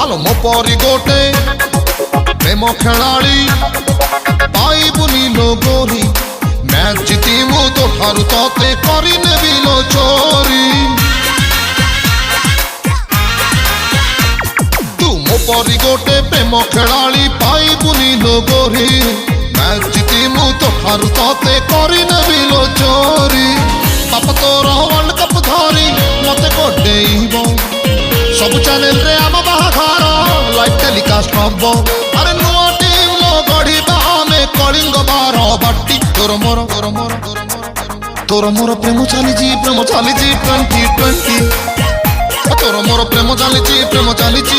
आलो मो परी गोटे प्रेम खेलाड़ी पाइबुनी लो गोरी मैच जीती मु तो ठारू तोते करी नेबी लो चोरी तू मो परी गोटे प्रेम खेलाड़ी पाइबुनी लो गोरी मैच जीती मु तो ठारू तोते करी नेबी लो चोरी बाप तोर वर्ल्ड कप धरी मते गोडेइबो सब चैनल रे आम बाहाघर लाइव टेलीकास्ट हब अरे नुआ टीम लो गढ़िबा आमे कलिंग बार बाटी तोर मोर प्रेम चलीजी 2020 तोर मोर प्रेम चलीजी